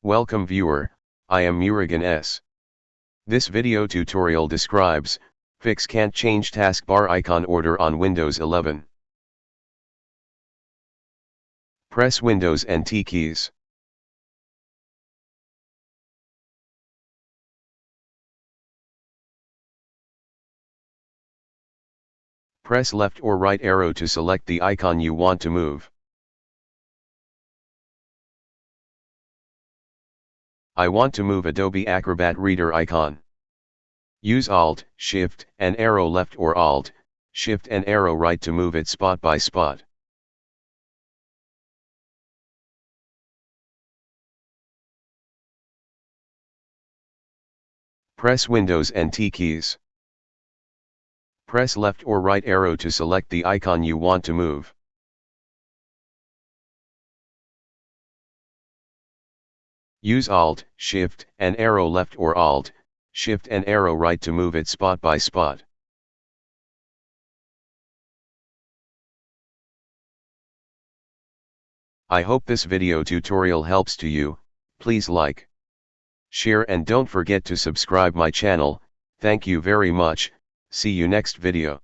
Welcome viewer, I am Murugan S. This video tutorial describes, fix can't change taskbar icon order on Windows 11. Press Windows and T keys. Press left or right arrow to select the icon you want to move. I want to move Adobe Acrobat Reader icon. Use Alt, Shift, and arrow left or Alt, Shift and arrow right to move it spot by spot. Press Windows and T keys. Press left or right arrow to select the icon you want to move. Use Alt, Shift, and arrow left or Alt, Shift and arrow right to move it spot by spot. I hope this video tutorial helps to you. Please like, share and don't forget to subscribe my channel. Thank you very much. See you next video.